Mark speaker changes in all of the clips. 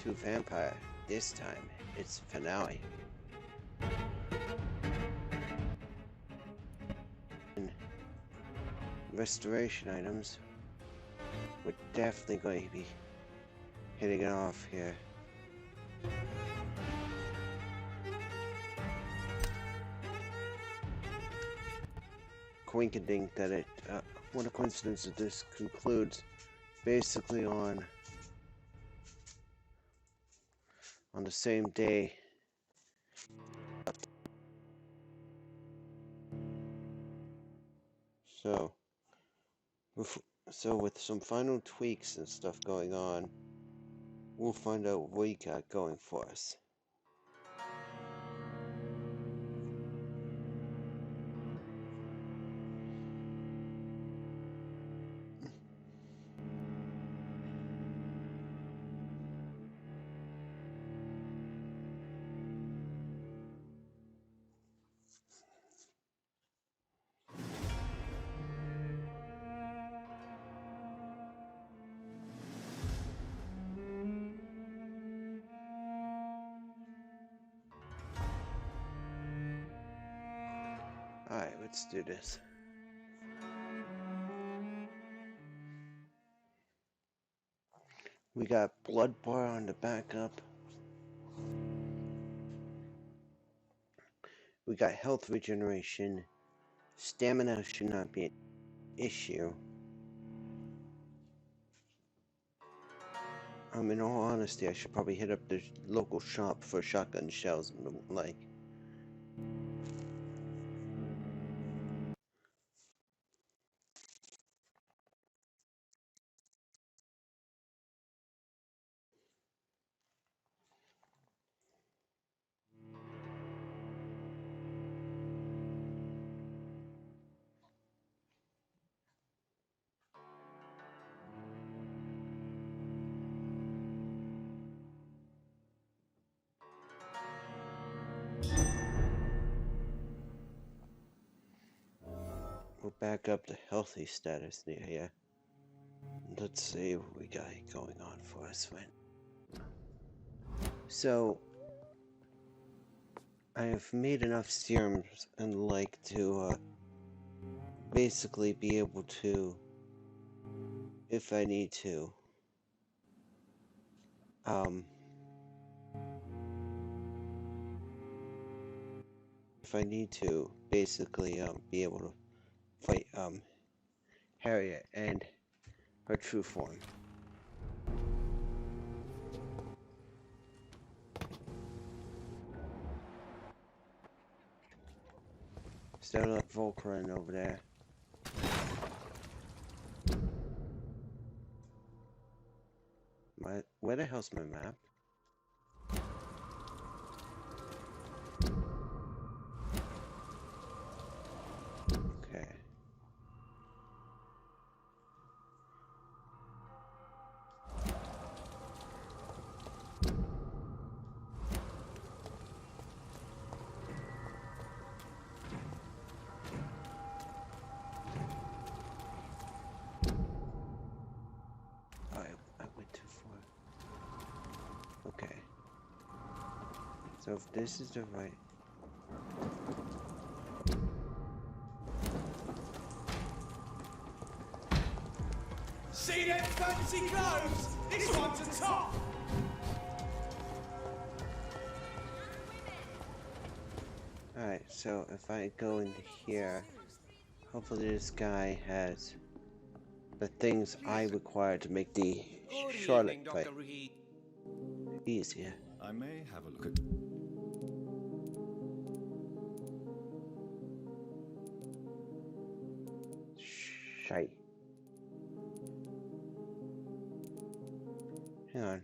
Speaker 1: to Vampyr. This time, it's finale. And restoration items, we're definitely going to be hitting it off here. Coinciding that it, what a coincidence that this concludes basically on the same day. So, with some final tweaks and stuff going on, we'll find out what we got going for us. Alright, let's do this. We got blood bar on the backup. We got health regeneration. Stamina should not be an issue. In all honesty, I should probably hit up the local shop for shotgun shells and the like. We'll back up the healthy status there, yeah. Let's see what we got going on for us, man. So, I have made enough serums and like to basically be able to, if I need to, basically be able to fight Harriet and her true form. Instead of Volcran over there. Where the hell's my map? Okay. I went too far. Okay. So if this is the right...
Speaker 2: See them fancy clothes? This one's a top!
Speaker 1: Alright, so if I go into here, hopefully this guy has the things I require to make the Charlotte fight easier.
Speaker 3: I may have a look at...
Speaker 1: Shite. Hang on.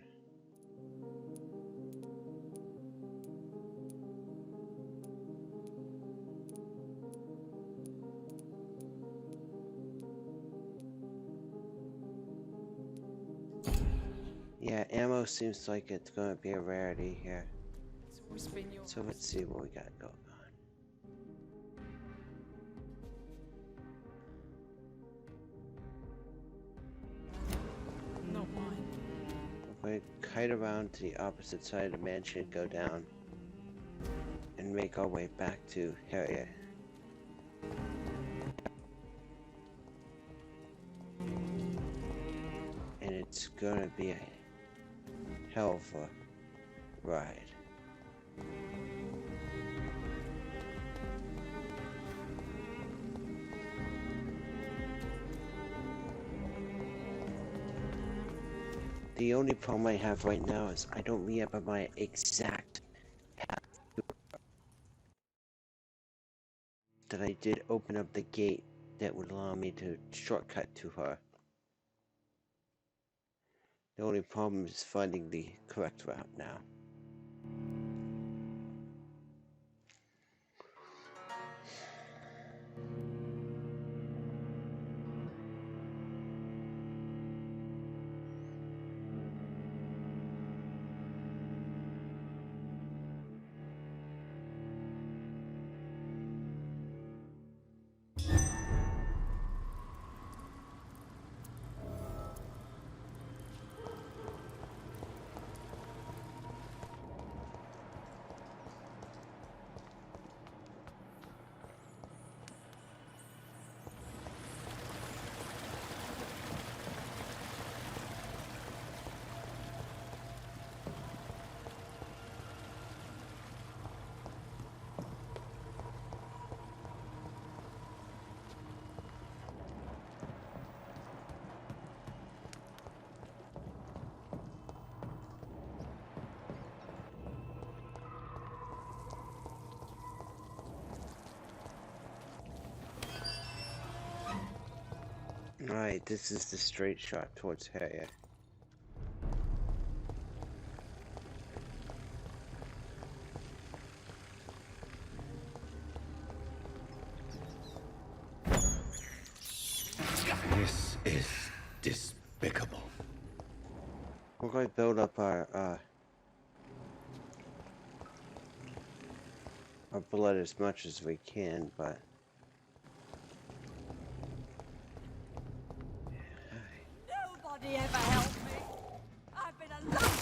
Speaker 1: Yeah, ammo seems like it's going to be a rarity here. So let's see what we got going on.
Speaker 4: Not mine.
Speaker 1: We're kite around to the opposite side of the mansion, go down, and make our way back to Harriet. And it's gonna be a hell of a ride. The only problem I have right now is I don't remember my exact path that I did open up the gate that would allow me to shortcut to her. The only problem is finding the correct route now. Alright, this is the straight shot towards Harriet.
Speaker 2: This is despicable.
Speaker 1: We're going to build up our blood as much as we can, but
Speaker 3: Nobody ever helped me. I've been alone.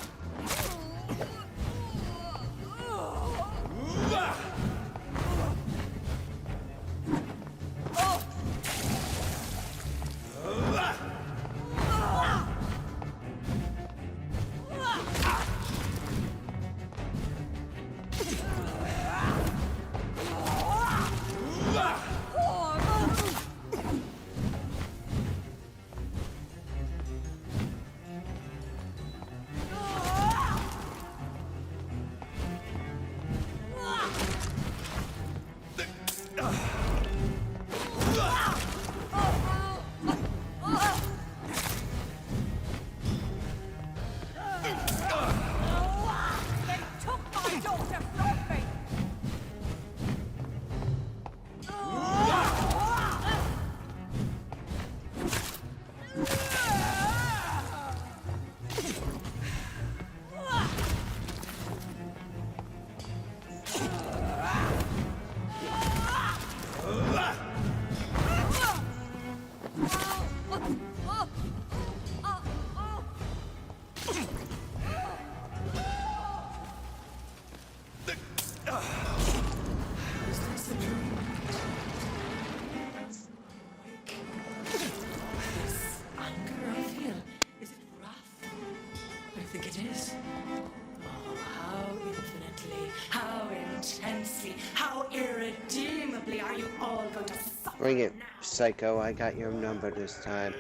Speaker 1: Bring it, Psycho. I got your number this time.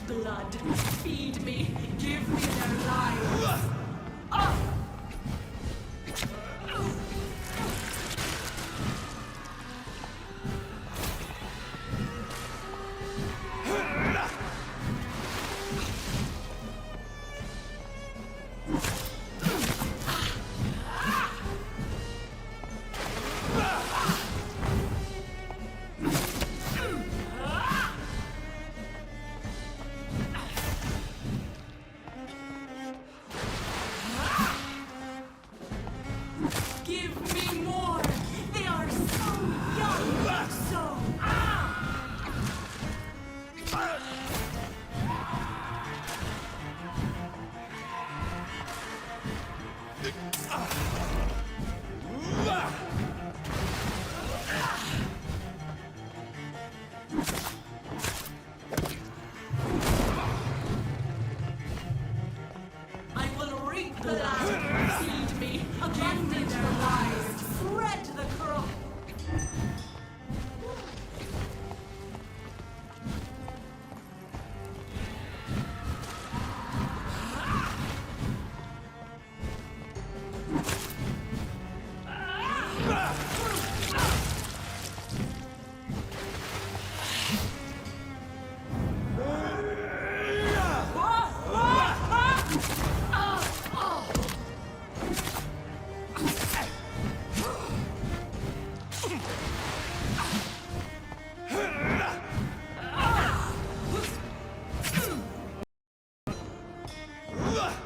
Speaker 3: Blood, feed me, give me Give me more! They are so young! So... I will reap the land! Feed me! Abandon their lies! Spread the crop!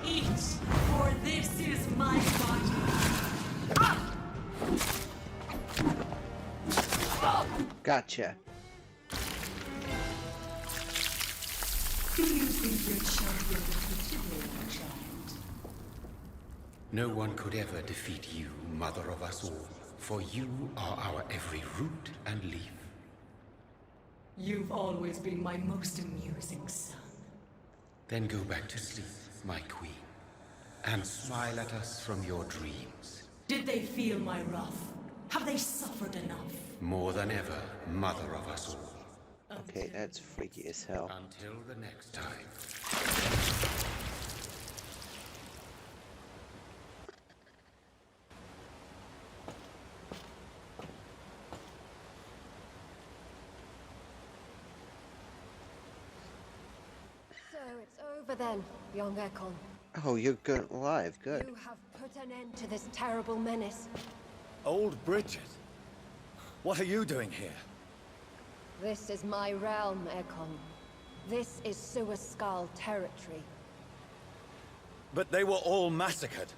Speaker 3: Eat, for this is my body.
Speaker 1: Gotcha.
Speaker 4: No one could ever defeat you, mother of us all, for you are our every root and leaf.
Speaker 3: You've always been my most amusing son.
Speaker 4: Then go back to sleep, my queen, and smile at us from your dreams.
Speaker 3: Did they feel my wrath? Have they suffered enough?
Speaker 4: More than ever, mother of us all.
Speaker 1: Okay, that's freaky as hell.
Speaker 4: Until the next time.
Speaker 5: So it's over then, young Ekon.
Speaker 1: Oh, you're good, alive. Good.
Speaker 5: You have put an end to this terrible menace.
Speaker 6: Old Bridget? What are you doing here?
Speaker 5: This is my realm, Ekon. This is Suascal territory.
Speaker 6: But they were all massacred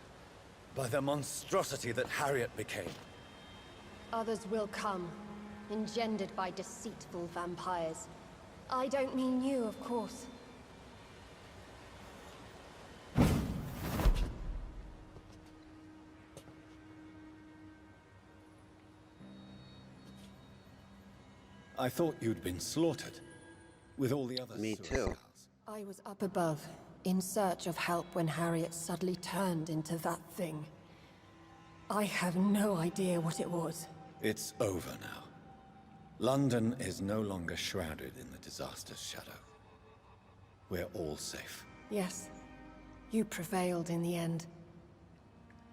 Speaker 6: by the monstrosity that Harriet became.
Speaker 5: Others will come, engendered by deceitful vampires. I don't mean you, of course.
Speaker 6: I thought you'd been slaughtered, with all the other
Speaker 1: Me too.
Speaker 6: Suascals.
Speaker 5: I was up above, in search of help when Harriet suddenly turned into that thing. I have no idea what it was.
Speaker 6: It's over now. London is no longer shrouded in the disaster's shadow. We're all safe.
Speaker 5: Yes, you prevailed in the end.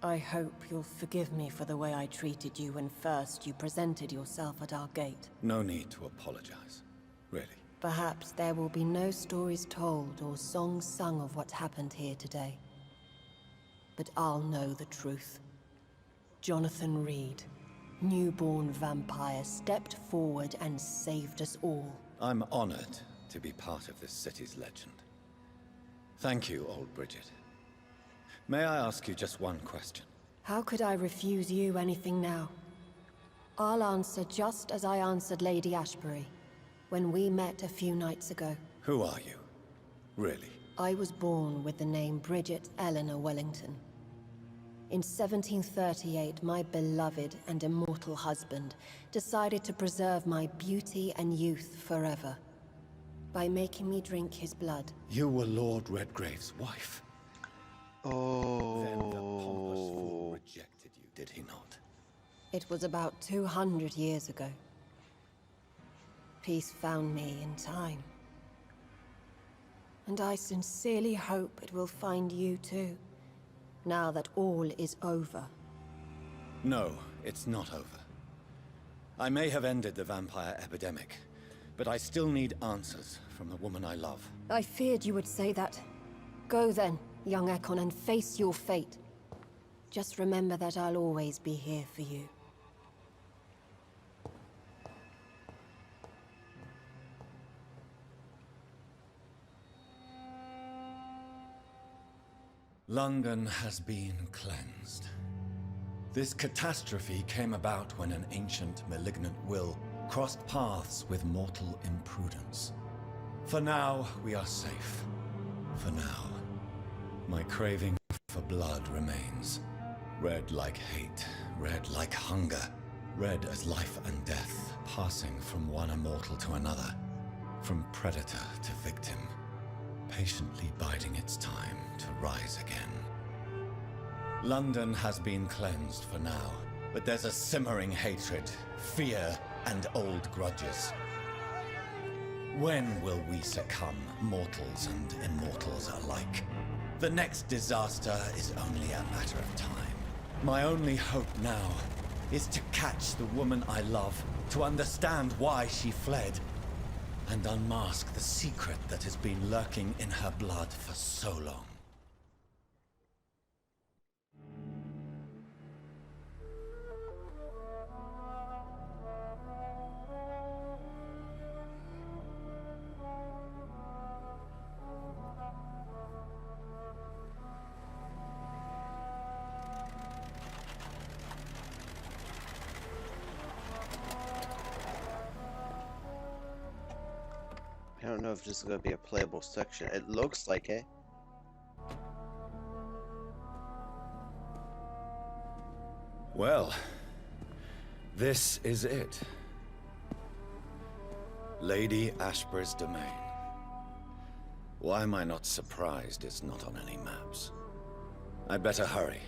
Speaker 5: I hope you'll forgive me for the way I treated you when first you presented yourself at our gate.
Speaker 6: No need to apologize, really.
Speaker 5: Perhaps there will be no stories told or songs sung of what happened here today. But I'll know the truth. Jonathan Reed, newborn vampire, stepped forward and saved us all.
Speaker 6: I'm honored to be part of this city's legend. Thank you, old Bridget. May I ask you just one question?
Speaker 5: How could I refuse you anything now? I'll answer just as I answered Lady Ashbury when we met a few nights ago.
Speaker 6: Who are you? Really?
Speaker 5: I was born with the name Bridget Eleanor Wellington. In 1738, my beloved and immortal husband decided to preserve my beauty and youth forever by making me drink his blood.
Speaker 6: You were Lord Redgrave's wife.
Speaker 1: Oh.
Speaker 6: Then the pompous fool rejected you, did he not?
Speaker 5: It was about 200 years ago. Peace found me in time. And I sincerely hope it will find you too, now that all is over.
Speaker 6: No, it's not over. I may have ended the vampire epidemic, but I still need answers from the woman I love.
Speaker 5: I feared you would say that. Go then, young Ekon, and face your fate. Just remember that I'll always be here for you.
Speaker 6: London has been cleansed. This catastrophe came about when an ancient malignant will crossed paths with mortal imprudence. For now, we are safe. For now. My craving for blood remains. Red like hate, red like hunger. Red as life and death, passing from one immortal to another. From predator to victim. Patiently biding its time to rise again. London has been cleansed for now, but there's a simmering hatred, fear, and old grudges. When will we succumb, mortals and immortals alike? The next disaster is only a matter of time. My only hope now is to catch the woman I love, to understand why she fled, and unmask the secret that has been lurking in her blood for so long.
Speaker 1: I don't know if this is going to be a playable section. It looks like it.
Speaker 6: Well, this is it. Lady Ashbur's domain. Why am I not surprised it's not on any maps? I'd better hurry.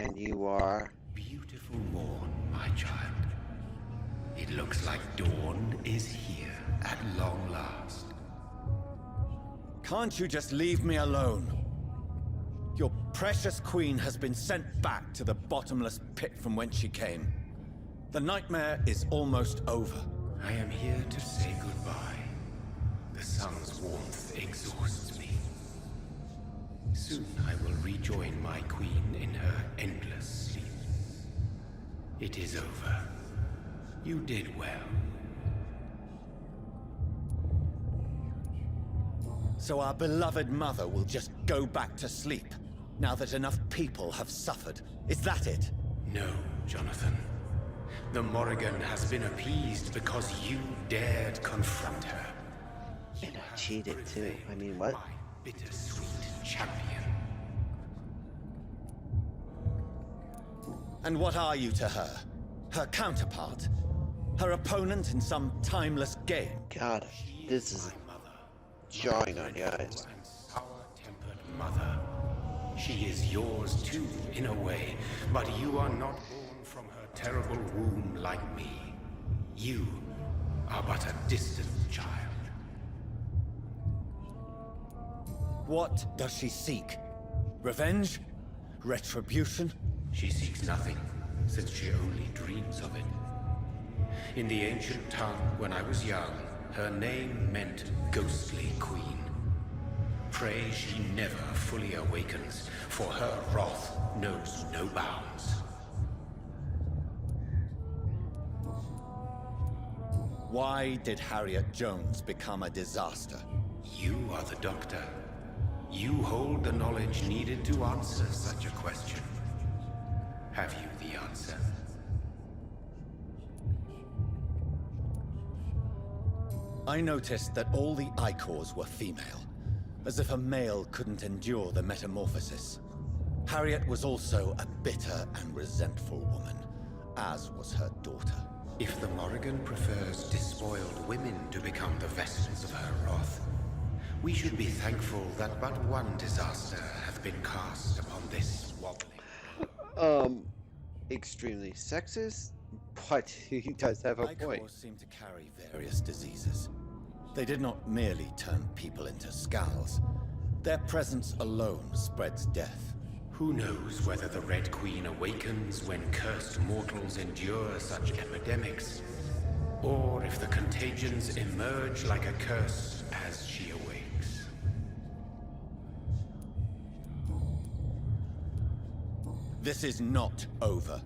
Speaker 1: And you are...
Speaker 4: Beautiful morn, my child. It looks like dawn is here at long last.
Speaker 6: Can't you just leave me alone? Your precious queen has been sent back to the bottomless pit from whence she came. The nightmare is almost over.
Speaker 4: I am here to say goodbye. The sun's warmth exhausts me. Soon I will rejoin my queen in her endless sleep. It is over. You did well.
Speaker 6: So our beloved mother will just go back to sleep, now that enough people have suffered. Is that it?
Speaker 4: No, Jonathan. The Morrigan has been appeased because you dared confront her.
Speaker 1: And I cheated too. I mean, what?
Speaker 4: My bittersweet champion.
Speaker 6: And what are you to her? Her counterpart? Her opponent in some timeless game?
Speaker 1: God, this is jarring on you guys.
Speaker 4: Sour-tempered mother. She is yours too, in a way, but you are not born from her terrible womb like me. You are but a distant child.
Speaker 6: What does she seek? Revenge? Retribution?
Speaker 4: She seeks nothing, since she only dreams of it. In the ancient tongue, when I was young, her name meant Ghostly Queen. Pray she never fully awakens, for her wrath knows no bounds.
Speaker 6: Why did Harriet Jones become a disaster?
Speaker 4: You are the doctor. You hold the knowledge needed to answer such a question. Have you the answer?
Speaker 6: I noticed that all the Icors were female, as if a male couldn't endure the metamorphosis. Harriet was also a bitter and resentful woman, as was her daughter.
Speaker 4: If the Morrigan prefers despoiled women to become the vessels of her wrath, we should be thankful that but one disaster hath been cast upon this wobbling.
Speaker 1: Extremely sexist, but he does have a point.
Speaker 6: Icors seem to carry various diseases. They did not merely turn people into skulls. Their presence alone spreads death.
Speaker 4: Who knows whether the Red Queen awakens when cursed mortals endure such epidemics, or if the contagions emerge like a curse as she awakes.
Speaker 6: This is not over.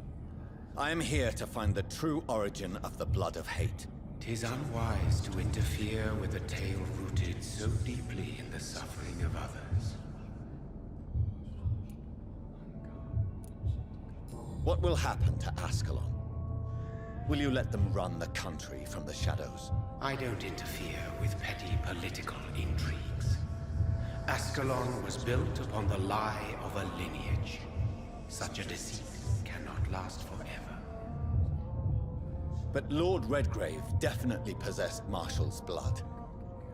Speaker 6: I am here to find the true origin of the blood of hate.
Speaker 4: 'Tis unwise to interfere with a tale rooted so deeply in the suffering of others.
Speaker 6: What will happen to Ascalon? Will you let them run the country from the shadows?
Speaker 4: I don't interfere with petty political intrigues. Ascalon was built upon the lie of a lineage. Such a deceit cannot last forever.
Speaker 6: But Lord Redgrave definitely possessed Marshall's blood.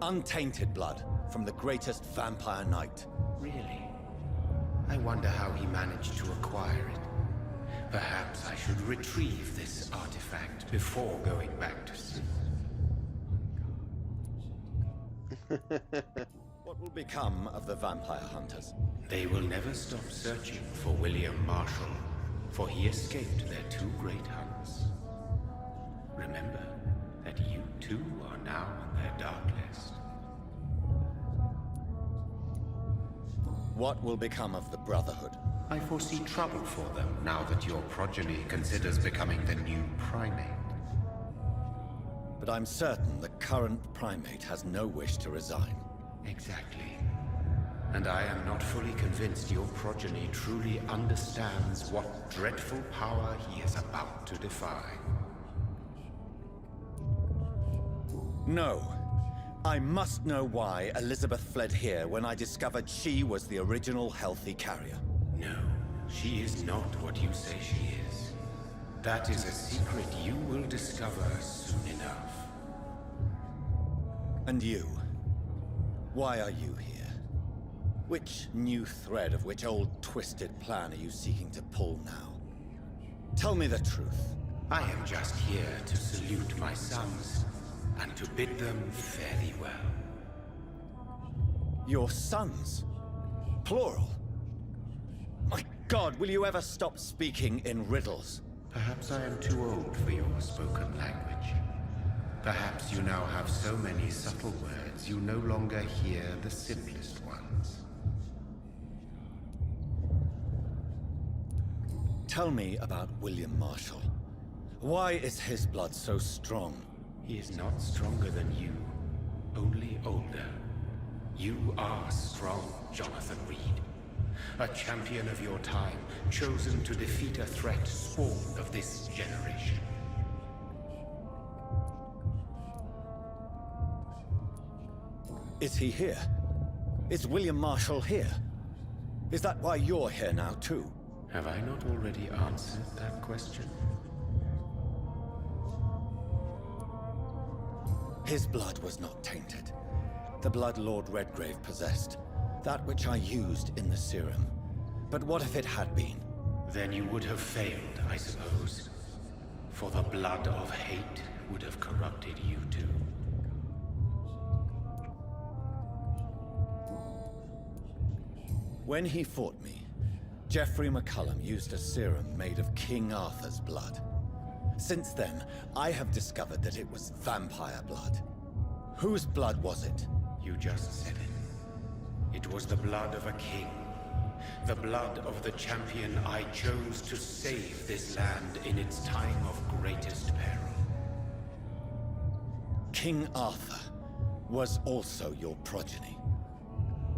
Speaker 6: Untainted blood from the greatest vampire knight.
Speaker 4: Really? I wonder how he managed to acquire it. Perhaps I should retrieve this artifact before going back to sea.
Speaker 6: What will become of the vampire hunters?
Speaker 4: They will never stop searching for William Marshall, for he escaped their two great hunts. Remember that you too are now on their dark list.
Speaker 6: What will become of the Brotherhood?
Speaker 4: I foresee trouble for them now that your progeny considers becoming the new primate.
Speaker 6: But I'm certain the current primate has no wish to resign.
Speaker 4: Exactly. And I am not fully convinced your progeny truly understands what dreadful power he is about to defy.
Speaker 6: No. I must know why Elizabeth fled here when I discovered she was the original healthy carrier.
Speaker 4: No, she is not what you say she is. That is a secret you will discover soon enough.
Speaker 6: And you? Why are you here? Which new thread of which old twisted plan are you seeking to pull now? Tell me the truth.
Speaker 4: I am just here to salute my sons, and to bid them fare thee well.
Speaker 6: Your sons? Plural? My God, will you ever stop speaking in riddles?
Speaker 4: Perhaps I am too old for your spoken language. Perhaps you now have so many subtle words you no longer hear the simplest ones.
Speaker 6: Tell me about William Marshall. Why is his blood so strong?
Speaker 4: He is not stronger than you, only older. You are strong, Jonathan Reed. A champion of your time, chosen to defeat a threat spawned of this generation.
Speaker 6: Is he here? Is William Marshall here? Is that why you're here now, too?
Speaker 4: Have I not already answered that question?
Speaker 6: His blood was not tainted. The blood Lord Redgrave possessed. That which I used in the serum. But what if it had been?
Speaker 4: Then you would have failed, I suppose. For the blood of hate would have corrupted you too.
Speaker 6: When he fought me, Geoffrey McCullum used a serum made of King Arthur's blood. Since then, I have discovered that it was vampire blood. Whose blood was it?
Speaker 4: You just said it. It was the blood of a king. The blood of the champion I chose to save this land in its time of greatest peril.
Speaker 6: King Arthur was also your progeny.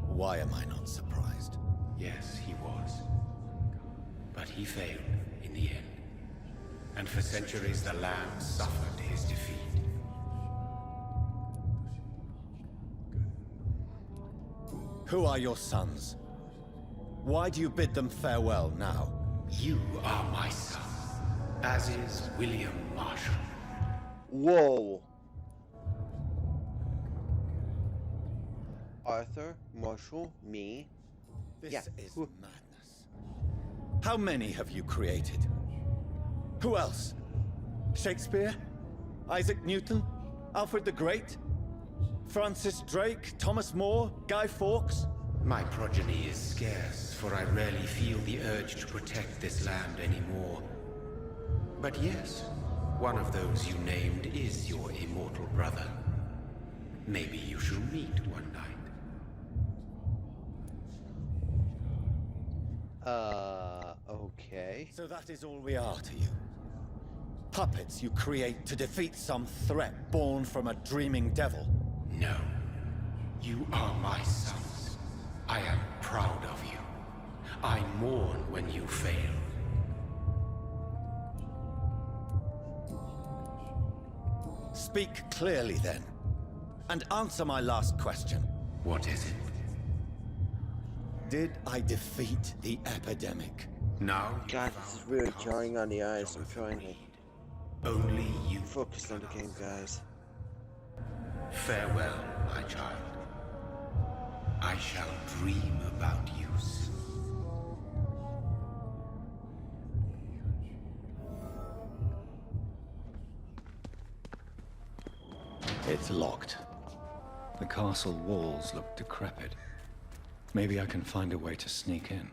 Speaker 6: Why am I not surprised?
Speaker 4: Yes, he was. But he failed in the end. And for centuries the land suffered his defeat.
Speaker 6: Who are your sons? Why do you bid them farewell now?
Speaker 4: You are my son, as is William Marshall.
Speaker 1: Whoa. Arthur, Marshall, me.
Speaker 6: This
Speaker 1: Yeah.
Speaker 6: is madness. How many have you created? Who else? Shakespeare? Isaac Newton? Alfred the Great? Francis Drake? Thomas More? Guy Fawkes?
Speaker 4: My progeny is scarce, for I rarely feel the urge to protect this land anymore. But yes, one of those you named is your immortal brother. Maybe you shall meet one night.
Speaker 1: Okay.
Speaker 6: So that is all we are to you. puppets you create to defeat some threat born from a dreaming devil?
Speaker 4: No. You are my sons. I am proud of you. I mourn when you fail.
Speaker 6: Speak clearly then, and answer my last question.
Speaker 4: What is it?
Speaker 6: Did I defeat the epidemic?
Speaker 4: Now you
Speaker 1: God, this is really jarring on the eyes. I'm trying to
Speaker 4: only you
Speaker 1: focus on the game, guys.
Speaker 4: Farewell, my child. I shall dream about you soon.
Speaker 6: It's locked. The castle walls look decrepit. Maybe I can find a way to sneak in.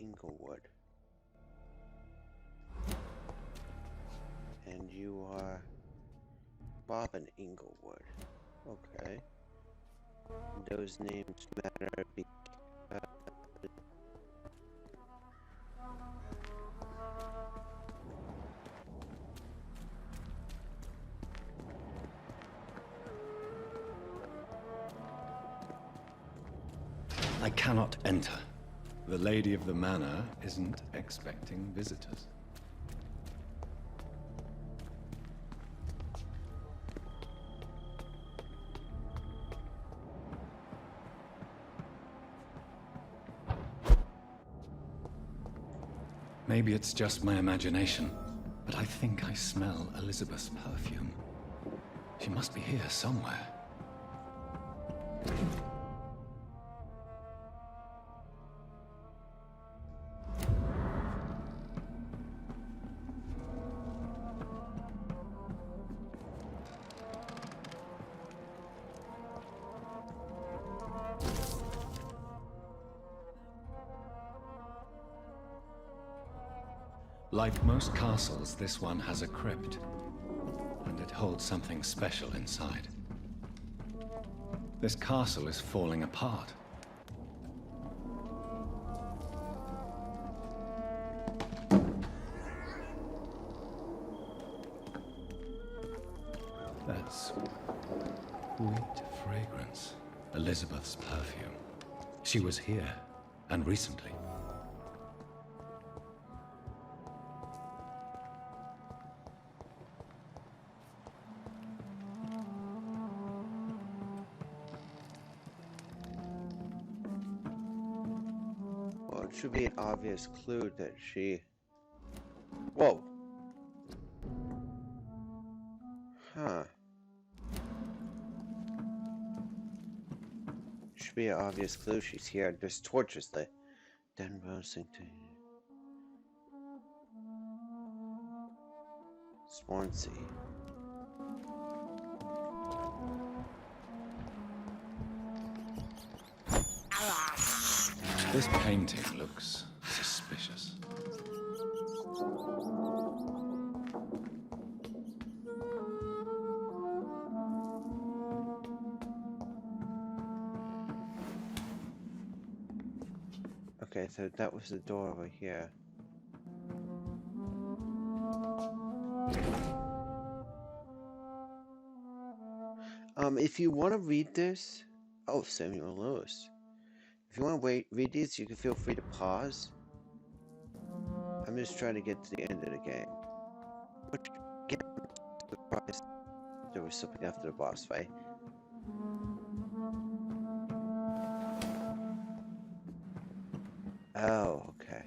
Speaker 1: Inglewood. And you are Bobbin Inglewood. Okay. Those names matter because
Speaker 6: I cannot enter. The lady of the manor isn't expecting visitors. Maybe it's just my imagination, but I think I smell Elizabeth's perfume. She must be here somewhere. Like most castles, this one has a crypt, and it holds something special inside. This castle is falling apart. That's sweet fragrance. Elizabeth's perfume. She was here, and recently.
Speaker 1: well, it should be an obvious clue that she. Whoa. Huh. Should be an obvious clue she's here. There's torches there. Denver, Swansea.
Speaker 6: This painting looks suspicious.
Speaker 1: Okay, so that was the door over here. If you want to read this, oh, Samuel Lewis. If you want to read these, you can feel free to pause. I'm just trying to get to the end of the game. Which, again, I'm surprised there was something after the boss fight. Oh, okay.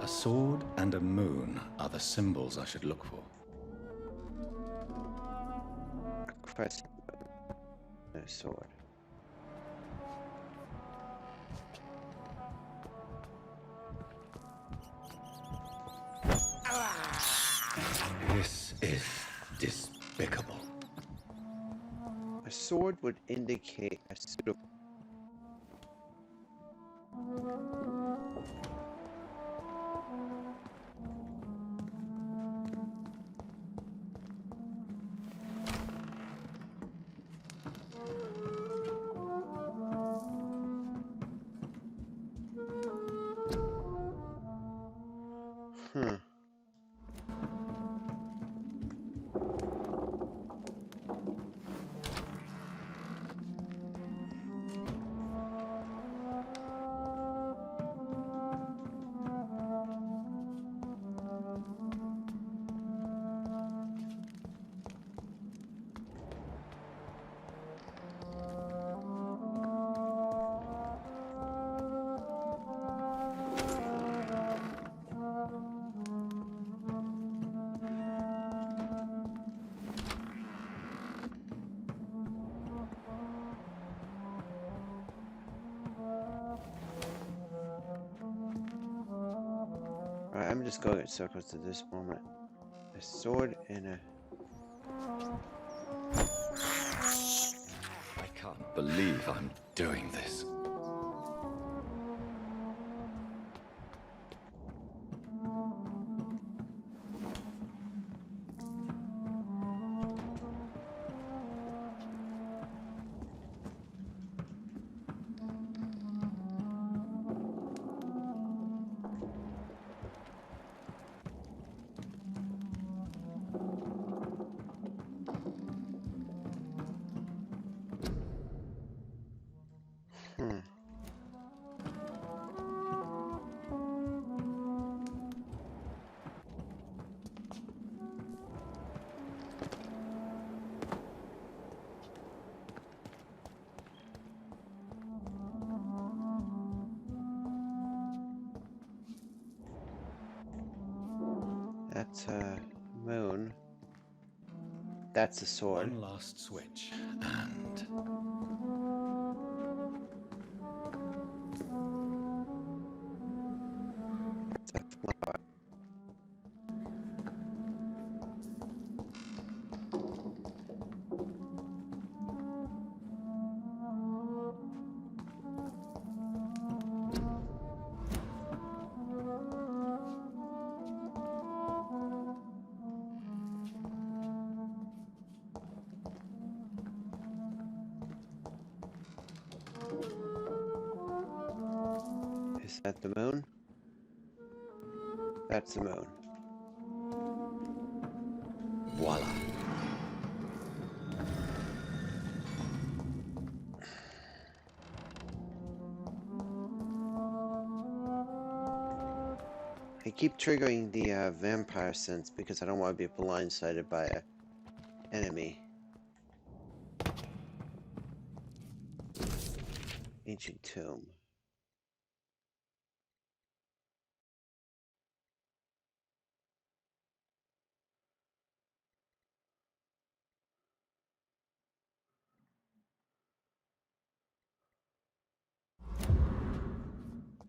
Speaker 4: A sword and a moon are the symbols I should look for.
Speaker 1: A crescent, and a sword.
Speaker 4: This is despicable.
Speaker 1: A sword would indicate a suitable. Hmm. Alright, I'm just going in circles at this moment. A sword and a.
Speaker 6: I can't believe I'm doing this.
Speaker 1: Hmm. That's a moon. That's a sword.
Speaker 4: One last switch, and
Speaker 1: It's a flower. Is that the moon? That's the moon.
Speaker 6: Voila.
Speaker 1: I keep triggering the vampire sense because I don't want to be blindsided by an enemy. Ancient tomb.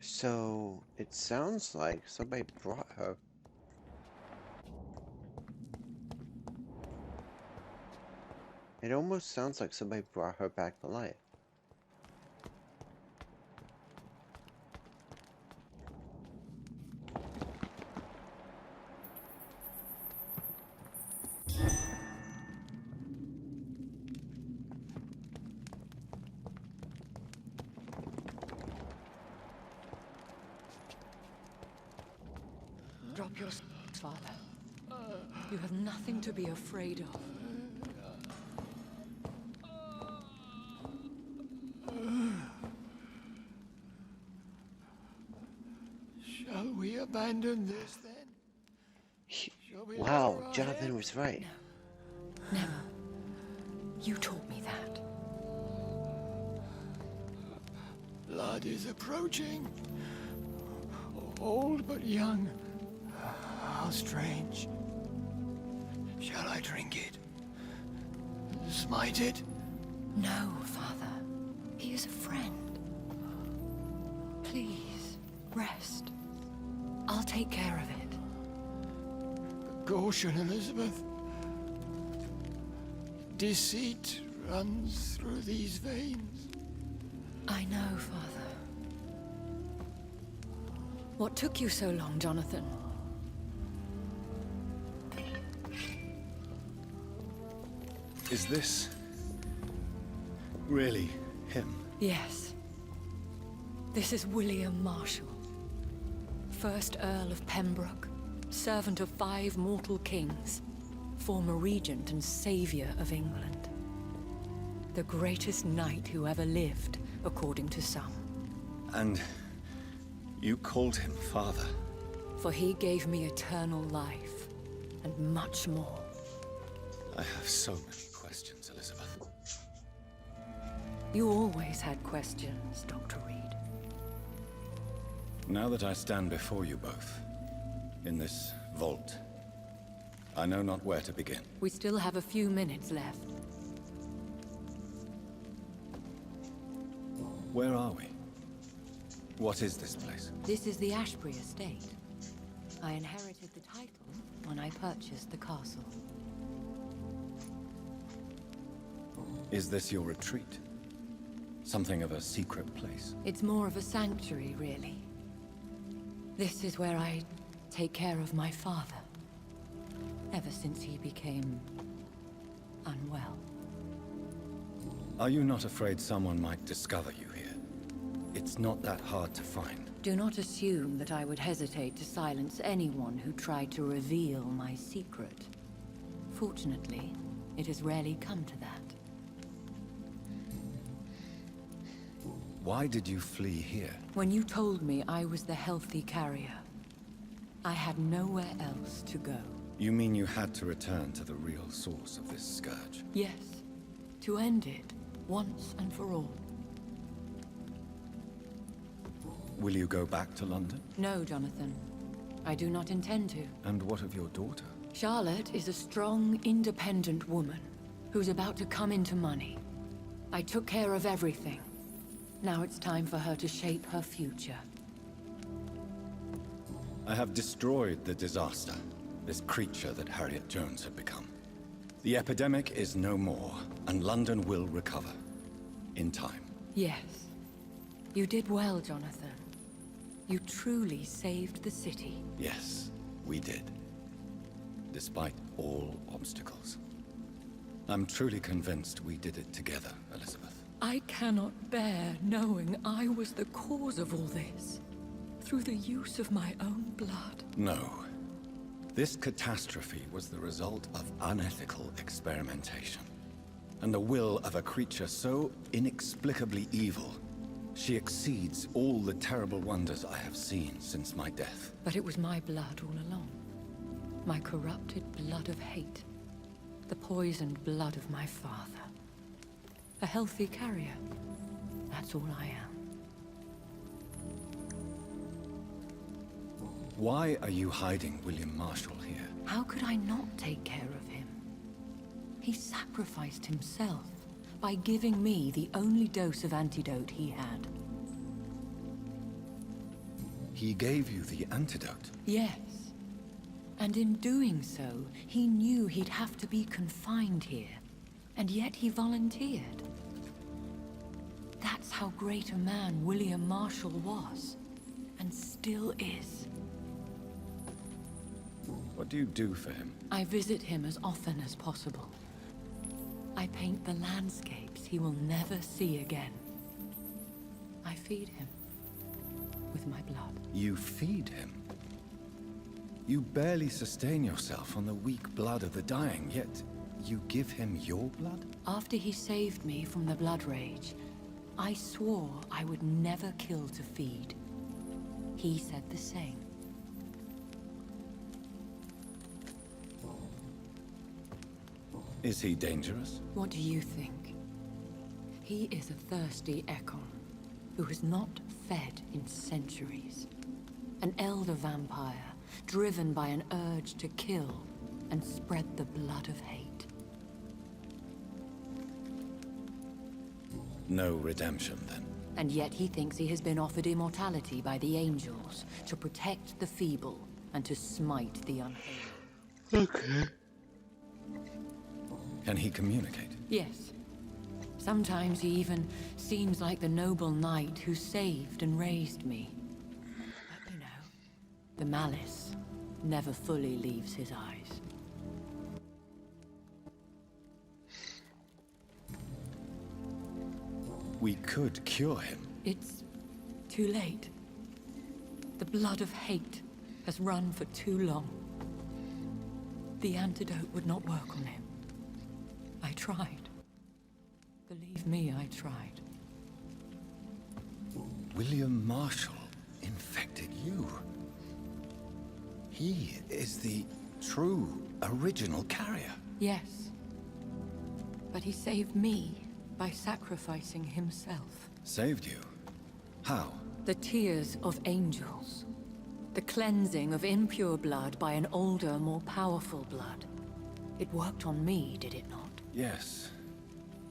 Speaker 1: So it sounds like somebody brought her. It almost sounds like somebody brought her back to life.
Speaker 3: Drop your s***, father. You have nothing to be afraid of.
Speaker 7: we abandon this then? Shall we let
Speaker 1: Wow,
Speaker 7: her
Speaker 1: Jonathan
Speaker 7: ahead?
Speaker 1: was right.
Speaker 5: Never. You taught me that.
Speaker 7: Blood is approaching. Old but young. How strange. Shall I drink it? Smite it?
Speaker 5: No, Father. He is a friend. Please, rest. I'll take care of it.
Speaker 7: Caution, Elizabeth. Deceit runs through these veins.
Speaker 5: I know, Father. What took you so long, Jonathan?
Speaker 6: Is this really him?
Speaker 5: Yes. This is William Marshall, 1st Earl of Pembroke, servant of 5 mortal kings, former regent and savior of England. The greatest knight who ever lived, according to some.
Speaker 6: And you called him father?
Speaker 5: For he gave me eternal life, and much more.
Speaker 6: I have so many questions, Elizabeth.
Speaker 5: You always had questions, Dr. Reed.
Speaker 6: Now that I stand before you both, in this vault, I know not where to begin.
Speaker 5: We still have a few minutes left.
Speaker 6: Where are we? What is this place?
Speaker 5: This is the Ashbury estate. I inherited the title when I purchased the castle.
Speaker 6: Is this your retreat? Something of a secret place?
Speaker 5: It's more of a sanctuary, really. This is where I take care of my father. Ever since he became unwell.
Speaker 6: Are you not afraid someone might discover you here? It's not that hard to find.
Speaker 5: Do not assume that I would hesitate to silence anyone who tried to reveal my secret. Fortunately, it has rarely come to that.
Speaker 6: Why did you flee here?
Speaker 5: When you told me I was the healthy carrier, I had nowhere else to go.
Speaker 6: You mean you had to return to the real source of this scourge?
Speaker 5: Yes, to end it, once and for all.
Speaker 6: Will you go back to London?
Speaker 5: No, Jonathan. I do not intend to.
Speaker 6: And what of your daughter?
Speaker 5: Charlotte is a strong, independent woman who's about to come into money. I took care of everything. Now it's time for her to shape her future.
Speaker 6: I have destroyed the disaster, this creature that Harriet Jones had become. The epidemic is no more, and London will recover. In time.
Speaker 5: Yes. You did well, Jonathan. You truly saved the city.
Speaker 6: Yes, we did. Despite all obstacles. I'm truly convinced we did it together, Elizabeth.
Speaker 5: I cannot bear knowing I was the cause of all this. Through the use of my own blood.
Speaker 6: No. This catastrophe was the result of unethical experimentation. And the will of a creature so inexplicably evil, she exceeds all the terrible wonders I have seen since my death.
Speaker 5: But it was my blood all along. My corrupted blood of hate. The poisoned blood of my father. A healthy carrier. That's all I am.
Speaker 6: Why are you hiding William Marshall here?
Speaker 5: How could I not take care of him? He sacrificed himself by giving me the only dose of antidote he had.
Speaker 6: He gave you the antidote?
Speaker 5: Yes. And in doing so, he knew he'd have to be confined here. And yet he volunteered. That's how great a man William Marshall was. And still is.
Speaker 6: What do you do for him?
Speaker 5: I visit him as often as possible. I paint the landscapes he will never see again. I feed him with my blood.
Speaker 6: You feed him? You barely sustain yourself on the weak blood of the dying, yet you give him your blood?
Speaker 5: After he saved me from the blood rage, I swore I would never kill to feed. He said the same.
Speaker 6: Is he dangerous?
Speaker 8: What do you think? He is a thirsty Ekon who has not fed in centuries. An elder vampire, driven by an urge to kill and spread the blood of hate.
Speaker 6: No redemption, then?
Speaker 8: And yet he thinks he has been offered immortality by the angels to protect the feeble and to smite the unholy.
Speaker 1: Okay.
Speaker 6: Can he communicate?
Speaker 8: Yes. Sometimes he even seems like the noble knight who saved and raised me. But you know, the malice never fully leaves his eyes.
Speaker 6: We could cure him.
Speaker 8: It's too late. The blood of hate has run for too long. The antidote would not work on him. I tried. Believe me, I tried.
Speaker 6: William Marshall infected you. He is the true, original carrier.
Speaker 8: Yes. But he saved me by sacrificing himself.
Speaker 6: Saved you? How?
Speaker 8: The tears of angels. The cleansing of impure blood by an older, more powerful blood. It worked on me, did it not?
Speaker 6: Yes.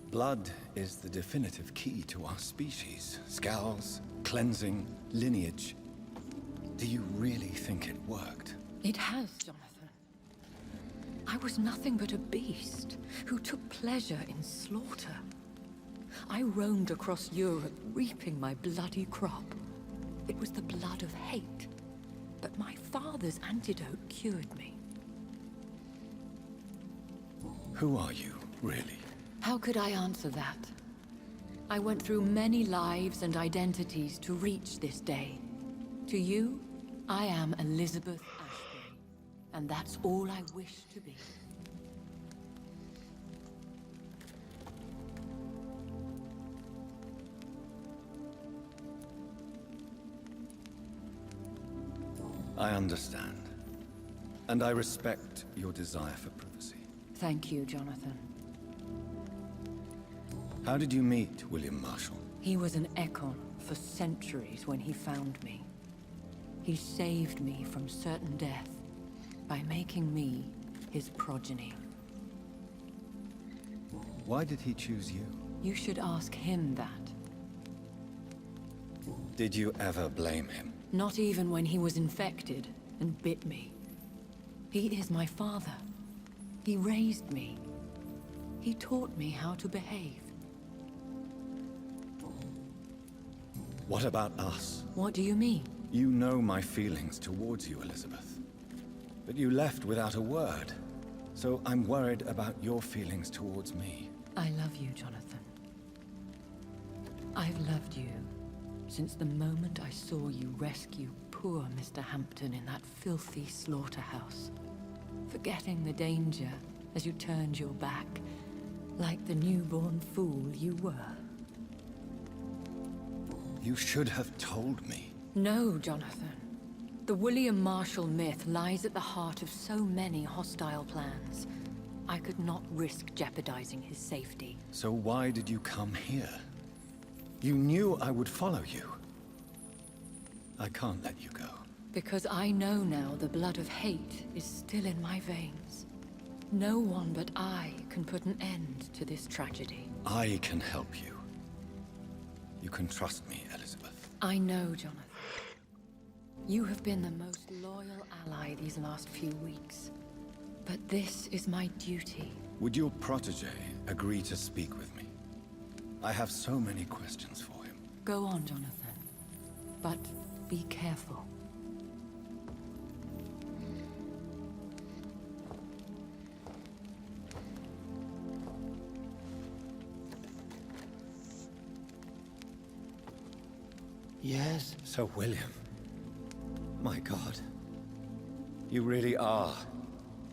Speaker 6: Blood is the definitive key to our species. Scowls, cleansing, lineage. Do you really think it worked?
Speaker 8: It has, Jonathan. I was nothing but a beast who took pleasure in slaughter. I roamed across Europe, reaping my bloody crop. It was the blood of hate. But my father's antidote cured me.
Speaker 6: Who are you, really?
Speaker 8: How could I answer that? I went through many lives and identities to reach this day. To you, I am Elizabeth Ashbury, and that's all I wish to be.
Speaker 6: I understand. And I respect your desire for privacy.
Speaker 8: Thank you, Jonathan.
Speaker 6: How did you meet William Marshall?
Speaker 8: He was an Ekon for centuries when he found me. He saved me from certain death by making me his progeny.
Speaker 6: Why did he choose you?
Speaker 8: You should ask him that.
Speaker 6: Did you ever blame him?
Speaker 8: Not even when he was infected and bit me. He is my father. He raised me. He taught me how to behave.
Speaker 6: What about us?
Speaker 8: What do you mean?
Speaker 6: You know my feelings towards you, Elizabeth. But you left without a word. So I'm worried about your feelings towards me.
Speaker 8: I love you, Jonathan. I've loved you since the moment I saw you rescue poor Mr. Hampton in that filthy slaughterhouse. Forgetting the danger as you turned your back, like the newborn fool you were.
Speaker 6: You should have told me.
Speaker 8: No, Jonathan. The William Marshall myth lies at the heart of so many hostile plans. I could not risk jeopardizing his safety.
Speaker 6: So why did you come here? You knew I would follow you. I can't let you go.
Speaker 8: Because I know now the blood of hate is still in my veins. No one but I can put an end to this tragedy.
Speaker 6: I can help you. You can trust me, Elizabeth.
Speaker 8: I know, Jonathan. You have been the most loyal ally these last few weeks. But this is my duty.
Speaker 6: Would your protege agree to speak with me? I have so many questions for him.
Speaker 8: Go on, Jonathan. But be careful.
Speaker 7: Yes?
Speaker 6: Sir William. My God. You really are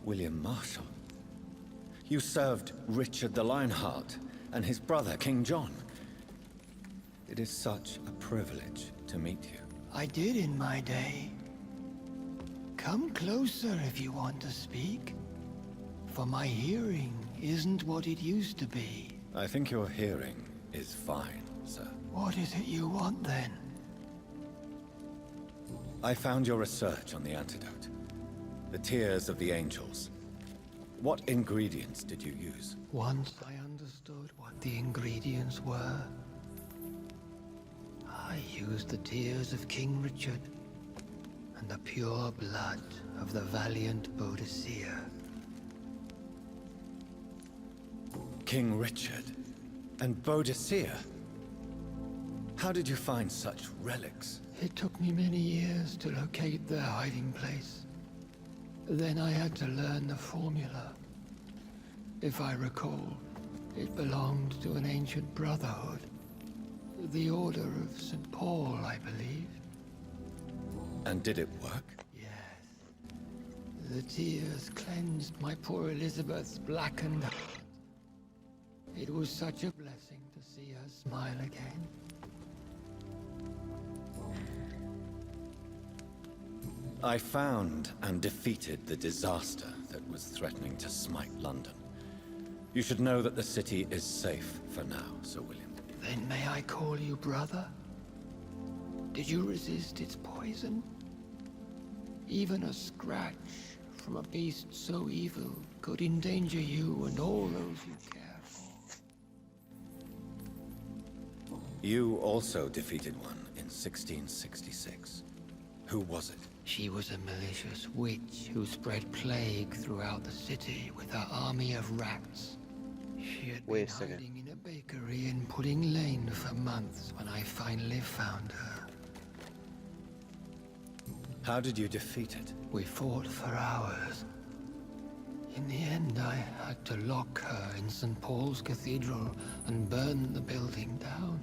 Speaker 6: William Marshall. You served Richard the Lionheart and his brother, King John. It is such a privilege to meet you.
Speaker 7: I did in my day. Come closer if you want to speak. For my hearing isn't what it used to be.
Speaker 6: I think your hearing is fine, sir.
Speaker 7: What is it you want, then?
Speaker 6: I found your research on the antidote. The Tears of the Angels. What ingredients did you use?
Speaker 7: Once I understood what the ingredients were, I used the tears of King Richard and the pure blood of the valiant Boadicea.
Speaker 6: King Richard and Boadicea? How did you find such relics?
Speaker 7: It took me many years to locate their hiding place. Then I had to learn the formula. If I recall, it belonged to an ancient brotherhood. The Order of St. Paul, I believe.
Speaker 6: And did it work?
Speaker 7: Yes. The tears cleansed my poor Elizabeth's blackened heart. It was such a blessing to see her smile again.
Speaker 6: I found and defeated the disaster that was threatening to smite London. You should know that the city is safe for now, Sir William.
Speaker 7: Then may I call you brother? Did you resist its poison? Even a scratch from a beast so evil could endanger you and all those you care for.
Speaker 6: You also defeated one in 1666. Who was it?
Speaker 7: She was a malicious witch who spread plague throughout the city with her army of rats. She had been hiding in a bakery in Pudding Lane for months when I finally found her.
Speaker 6: How did you defeat it?
Speaker 7: We fought for hours. In the end, I had to lock her in St. Paul's Cathedral and burn the building down.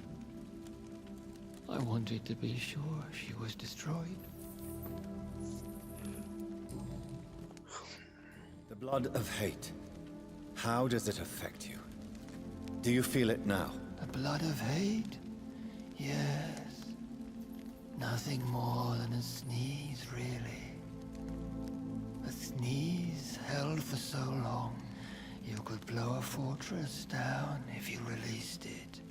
Speaker 7: I wanted to be sure she was destroyed.
Speaker 6: The blood of hate. How does it affect you? Do you feel it now?
Speaker 7: The blood of hate? Yes. Nothing more than a sneeze, really. A sneeze held for so long, you could blow a fortress down if you released it.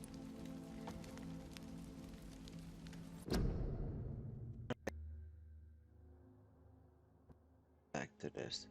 Speaker 1: Back to this.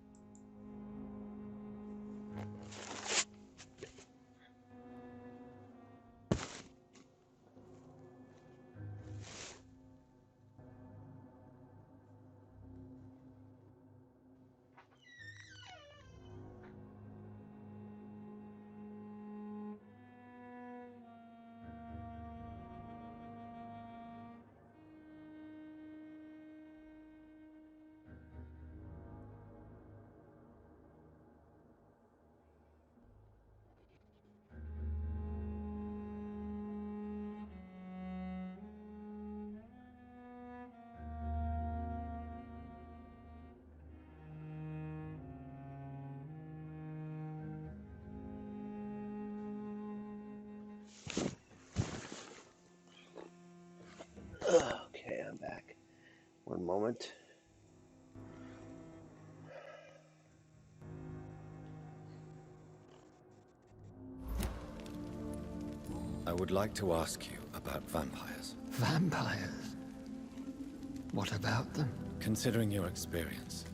Speaker 1: Okay, I'm back. One moment.
Speaker 6: I would like to ask you about vampires.
Speaker 7: Vampires? What about them?
Speaker 6: Considering your experience,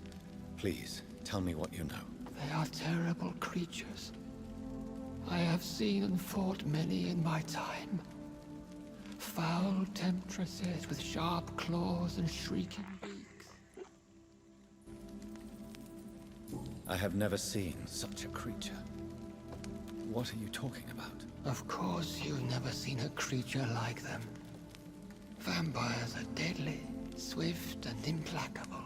Speaker 6: please tell me what you know.
Speaker 7: They are terrible creatures. I have seen and fought many in my time. Foul temptresses with sharp claws and shrieking beaks.
Speaker 6: I have never seen such a creature. What are you talking about?
Speaker 7: Of course you've never seen a creature like them. Vampires are deadly, swift and implacable.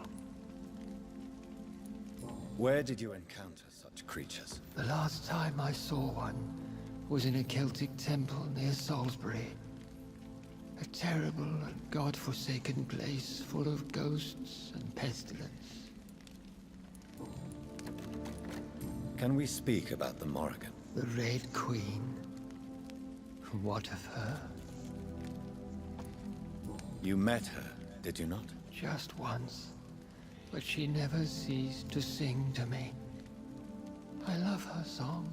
Speaker 6: Where did you encounter such creatures?
Speaker 7: The last time I saw one was in a Celtic temple near Salisbury. A terrible and god-forsaken place full of ghosts and pestilence.
Speaker 6: Can we speak about the Morrigan?
Speaker 7: The Red Queen. What of her?
Speaker 6: You met her, did you not?
Speaker 7: Just once. But she never ceased to sing to me. I love her song.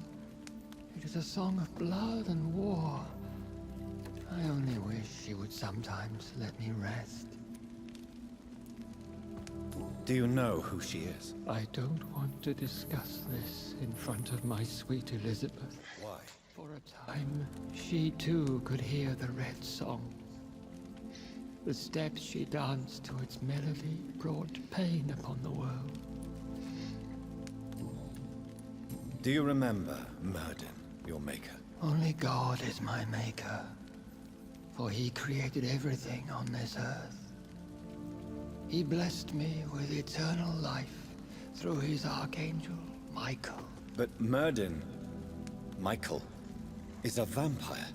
Speaker 7: It is a song of blood and war. I only wish she would sometimes let me rest.
Speaker 6: Do you know who she is?
Speaker 7: I don't want to discuss this in front of my sweet Elizabeth.
Speaker 6: Why?
Speaker 7: For a time, she too could hear the Red Song. The steps she danced to its melody brought pain upon the world.
Speaker 6: Do you remember Myrddin, your maker?
Speaker 7: Only God is my maker, for he created everything on this earth. He blessed me with eternal life through his archangel, Michael.
Speaker 6: But Myrddin, Michael, is a vampire.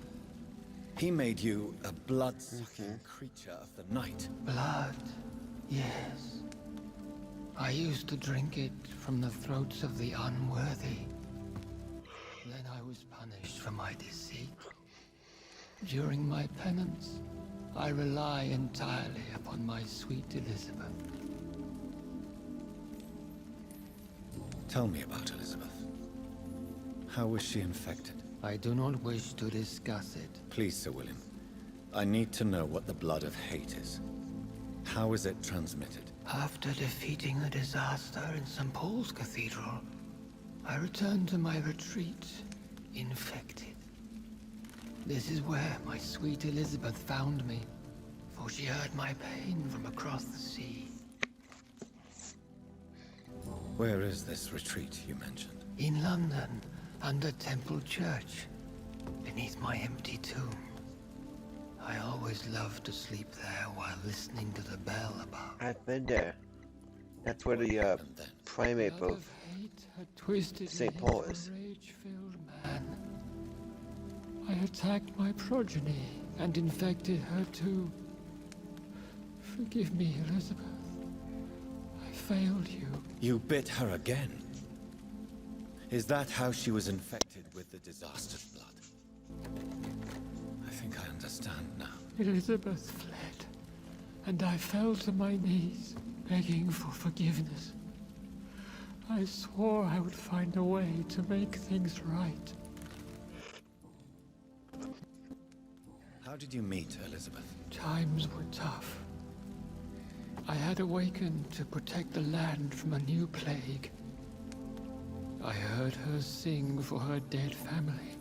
Speaker 6: He made you a blood-sucking creature of the night.
Speaker 7: Blood, yes. I used to drink it from the throats of the unworthy. Then I was punished for my deceit. During my penance, I rely entirely upon my sweet Elizabeth.
Speaker 6: Tell me about Elizabeth. How was she infected?
Speaker 7: I do not wish to discuss it.
Speaker 6: Please, Sir William. I need to know what the blood of hate is. How is it transmitted?
Speaker 7: After defeating the disaster in St. Paul's Cathedral, I returned to my retreat, infected. This is where my sweet Elizabeth found me, for she heard my pain from across the sea.
Speaker 6: Where is this retreat you mentioned?
Speaker 7: In London, under Temple Church, beneath my empty tomb. I always loved to sleep there while listening to the bell above.
Speaker 1: I've been there. That's where the primate
Speaker 7: Blood
Speaker 1: of
Speaker 7: of hate had twisted
Speaker 1: St.
Speaker 7: me
Speaker 1: Paul
Speaker 7: into
Speaker 1: is.
Speaker 7: a rage-filled man. I attacked my progeny and infected her too. Forgive me, Elizabeth. I failed you.
Speaker 6: You bit her again. Is that how she was infected with the disaster's blood? I think I understand now.
Speaker 7: Elizabeth fled, and I fell to my knees, begging for forgiveness. I swore I would find a way to make things right.
Speaker 6: How did you meet Elizabeth?
Speaker 7: Times were tough. I had awakened to protect the land from a new plague. I heard her sing for her dead family.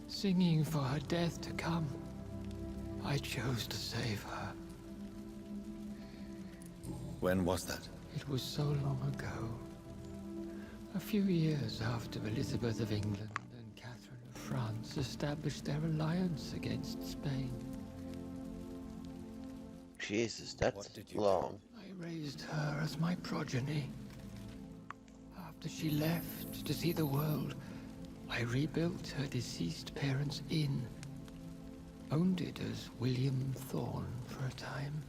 Speaker 7: Singing for her death to come. I chose to save her.
Speaker 6: When was that?
Speaker 7: It was so long ago. A few years after Elizabeth of England and Catherine of France established their alliance against Spain.
Speaker 1: Jesus, that's
Speaker 6: What did you
Speaker 1: long.
Speaker 7: I raised her as my progeny. After she left to see the world, I rebuilt her deceased parents' inn. Owned it as William Thorne for a time.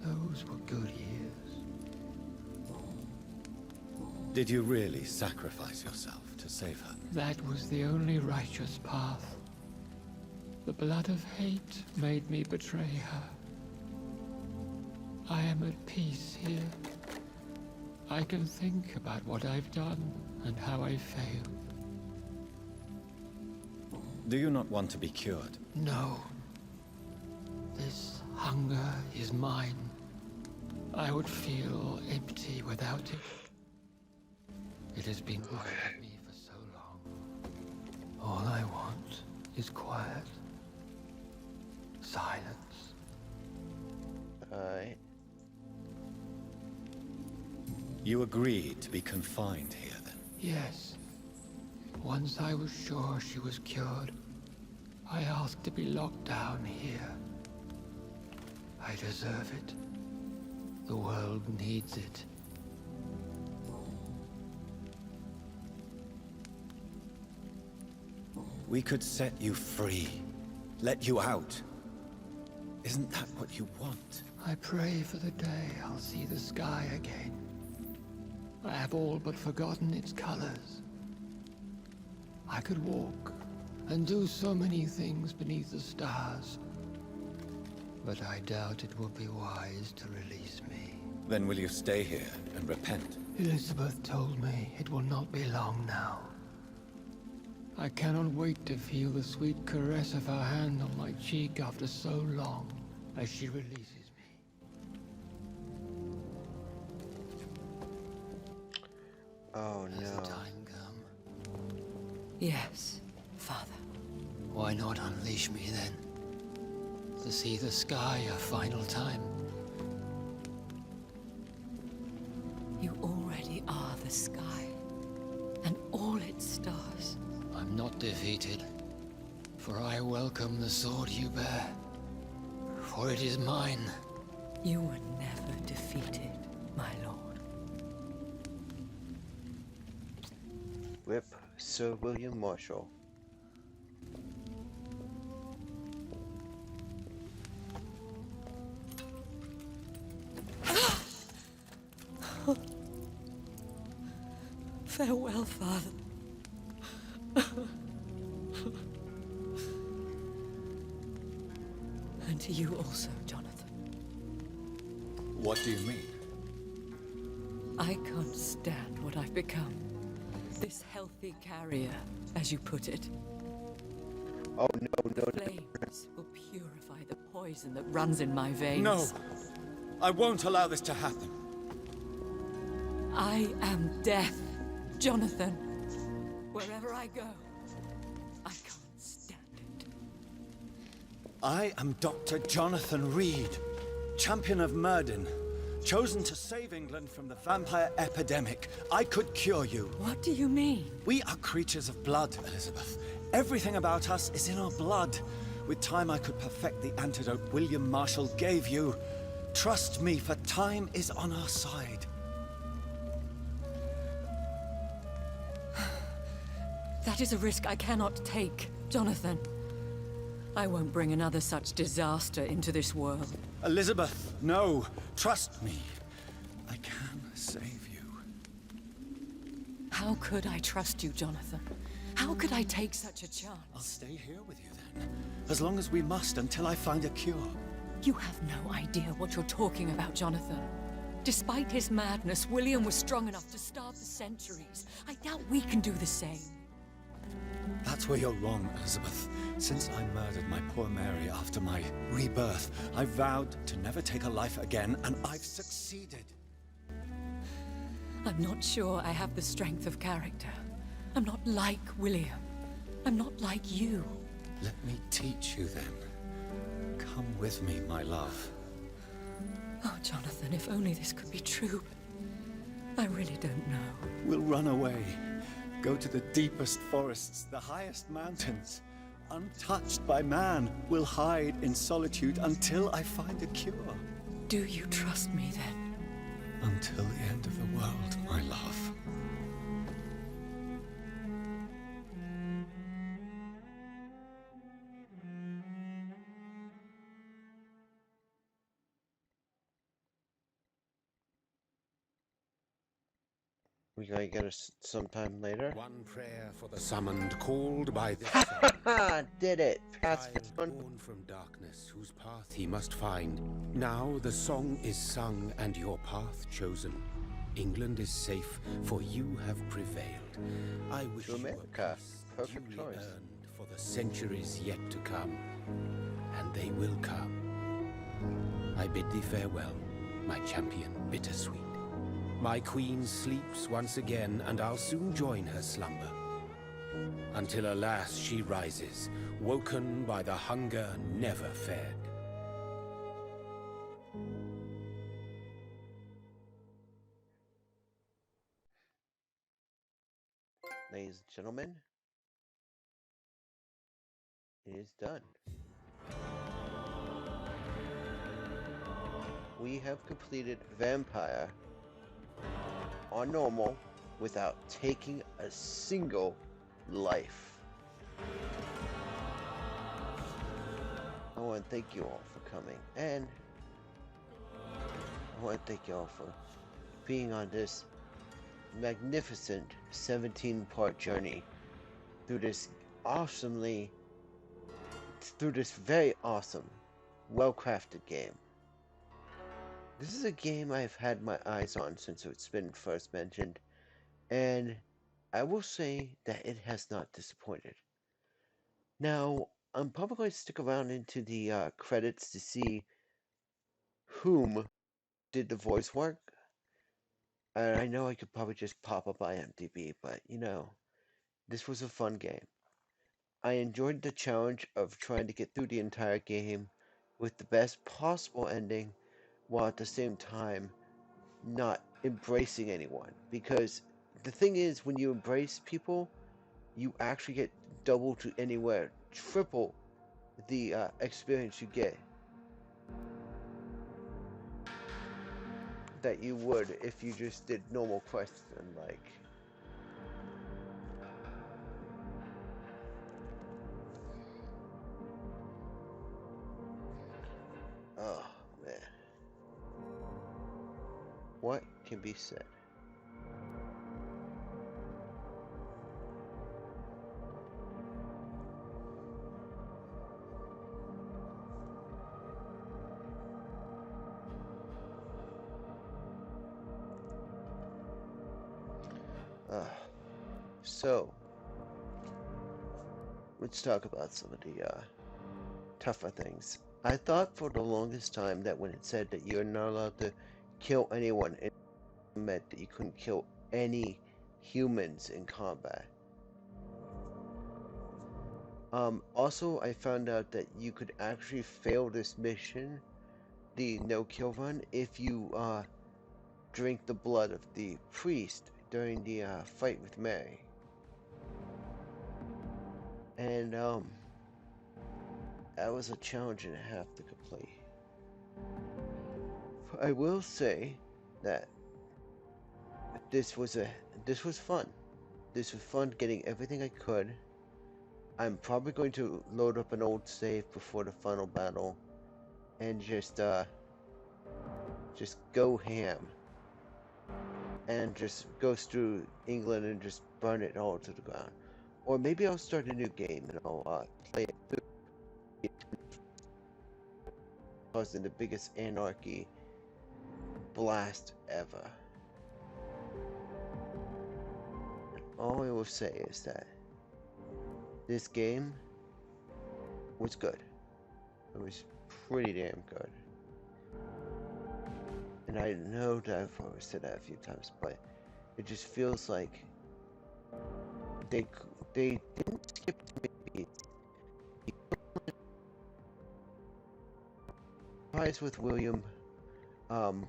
Speaker 7: Those were good years.
Speaker 6: Did you really sacrifice yourself to save her?
Speaker 7: That was the only righteous path. The blood of hate made me betray her. I am at peace here. I can think about what I've done and how I failed.
Speaker 6: Do you not want to be cured?
Speaker 7: No. This hunger is mine. I would feel empty without it. It has been with me for so long. All I want is quiet. Silence.
Speaker 1: Alright.
Speaker 6: You agreed to be confined here, then?
Speaker 7: Yes. Once I was sure she was cured, I asked to be locked down here. I deserve it. The world needs it.
Speaker 6: We could set you free. Let you out. Isn't that what you want?
Speaker 7: I pray for the day I'll see the sky again. I have all but forgotten its colors. I could walk and do so many things beneath the stars. But I doubt it will be wise to release me.
Speaker 6: Then will you stay here and repent?
Speaker 7: Elizabeth told me it will not be long now. I cannot wait to feel the sweet caress of her hand on my cheek after so long, as she releases me.
Speaker 1: Oh
Speaker 7: Has the
Speaker 1: no.
Speaker 7: time come?
Speaker 8: Yes, Father.
Speaker 7: Why not unleash me then? To see the sky a final time.
Speaker 8: You already are the sky, and all its stars.
Speaker 7: I'm not defeated, for I welcome the sword you bear, for it is mine.
Speaker 8: You were never defeated, my lord.
Speaker 1: Rip Sir William Marshall.
Speaker 8: Farewell, Father. And to you also, Jonathan.
Speaker 6: What do you mean?
Speaker 8: I can't stand what I've become. This healthy carrier, as you put it.
Speaker 1: Oh no, no, no.
Speaker 8: Flames will purify the poison that runs in my veins.
Speaker 6: No! I won't allow this to happen.
Speaker 8: I am death, Jonathan. Wherever I go, I can't stand it.
Speaker 6: I am Dr. Jonathan Reed, champion of Myrddin, chosen to save England from the vampire epidemic. I could cure you.
Speaker 8: What do you mean?
Speaker 6: We are creatures of blood, Elizabeth. Everything about us is in our blood. With time, I could perfect the antidote William Marshall gave you. Trust me, for time is on our side.
Speaker 8: That is a risk I cannot take, Jonathan. I won't bring another such disaster into this world.
Speaker 6: Elizabeth, no. Trust me. I can save you.
Speaker 8: How could I trust you, Jonathan? How could I take such a chance?
Speaker 6: I'll stay here with you then. As long as we must, until I find a cure.
Speaker 8: You have no idea what you're talking about, Jonathan. Despite his madness, William was strong enough to start the centuries. I doubt we can do the same.
Speaker 6: That's where you're wrong, Elizabeth. Since I murdered my poor Mary after my rebirth, I vowed to never take a life again, and I've succeeded.
Speaker 8: I'm not sure I have the strength of character. I'm not like William. I'm not like you.
Speaker 6: Let me teach you then. Come with me, my love.
Speaker 8: Oh, Jonathan, if only this could be true. I really don't know.
Speaker 6: We'll run away. Go to the deepest forests, the highest mountains. Untouched by man, we'll hide in solitude until I find a cure.
Speaker 8: Do you trust me then?
Speaker 6: Until the end of the world, my love.
Speaker 1: We gonna get us sometime later.
Speaker 4: One prayer for the summoned, called by this
Speaker 1: Ha! Did it! Pass
Speaker 4: child
Speaker 1: this one.
Speaker 4: born from darkness, whose path he must find. Now the song is sung and your path chosen. England is safe, for you have prevailed. I wish
Speaker 1: To
Speaker 4: you a
Speaker 1: America.
Speaker 4: peace
Speaker 1: Perfect
Speaker 4: duly
Speaker 1: choice.
Speaker 4: earned for the centuries yet to come, and they will come. I bid thee farewell, my champion bittersweet. My queen sleeps once again, and I'll soon join her slumber. Until alas she rises, woken by the hunger never fed.
Speaker 1: Ladies and gentlemen, it is done. We have completed Vampyr on normal without taking a single life. I want to thank you all for coming, and I want to thank you all for being on this magnificent 17-part journey through this very awesome, well-crafted game. This is a game I've had my eyes on since it's been first mentioned, and I will say that it has not disappointed. Now, I'm probably going to stick around into the credits to see whom did the voice work. I know I could probably just pop up IMDb, but this was a fun game. I enjoyed the challenge of trying to get through the entire game with the best possible ending while at the same time not embracing anyone. Because the thing is, when you embrace people, you actually get double to anywhere, triple the experience you get that you would if you just did normal quests and like. Oh man, what can be said? Uh, so let's talk about some of the tougher things. I thought for the longest time that when it said that you're not allowed to kill anyone, it meant that you couldn't kill any humans in combat. Also, I found out that you could actually fail this mission, the no-kill run, if you drink the blood of the priest during the fight with Mary. And that was a challenge and a half to complete. I will say that this was fun. This was fun getting everything I could. I'm probably going to load up an old save before the final battle and just go ham and just go through England and just burn it all to the ground. Or maybe I'll start a new game and I'll play it through, causing the biggest anarchy blast ever. All I will say is that this game was good. It was pretty damn good. And I know that I've always said that a few times, but it just feels like they didn't skip too many beats. Prize with William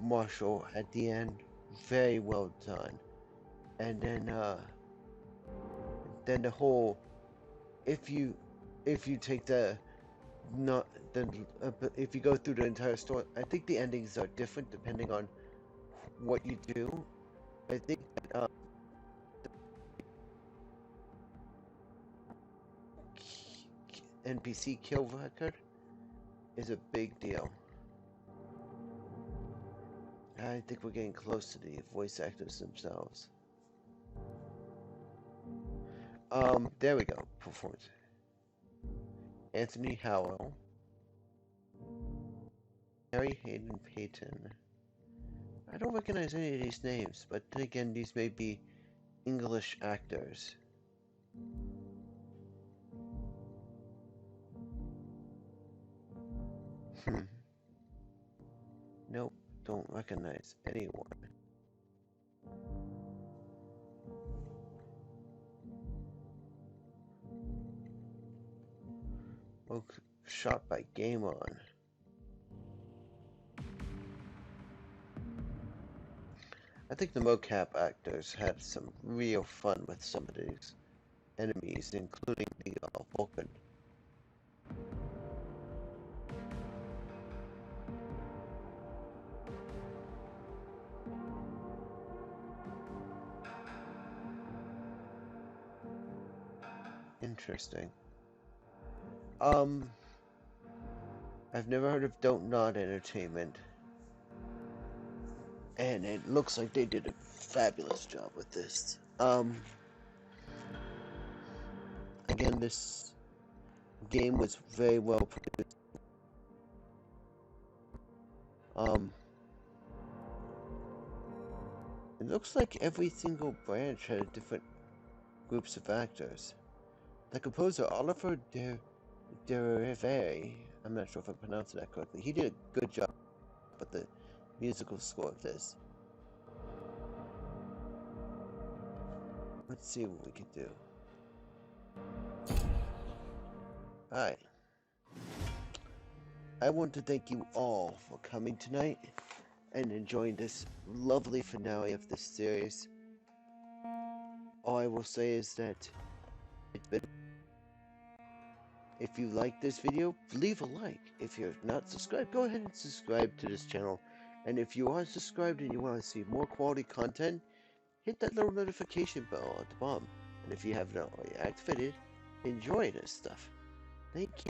Speaker 1: Marshall at the end, very well done. And then the whole if you take the not the if you go through the entire story, I think the endings are different depending on what you do. I think that NPC kill record is a big deal. I think we're getting close to the voice actors themselves. There we go. Performance. Anthony Howell, Harry Hayden Payton. I don't recognize any of these names, but then again, these may be English actors. Nope, don't recognize anyone. Shot by Game On. I think the mocap actors had some real fun with some of these enemies, including the Vulcan. Interesting. I've never heard of Don't Nod Entertainment. And it looks like they did a fabulous job with this. Again, this game was very well produced. It looks like every single branch had a different groups of actors. The composer Oliver Derive, I'm not sure if I'm pronouncing that correctly, he did a good job with the musical score of this. Let's see what we can do. Alright. I want to thank you all for coming tonight and enjoying this lovely finale of this series. All I will say is that if you like this video, leave a like. If you're not subscribed, go ahead and subscribe to this channel. And if you are subscribed and you want to see more quality content, hit that little notification bell at the bottom. And if you have not already activated, enjoy this stuff. Thank you.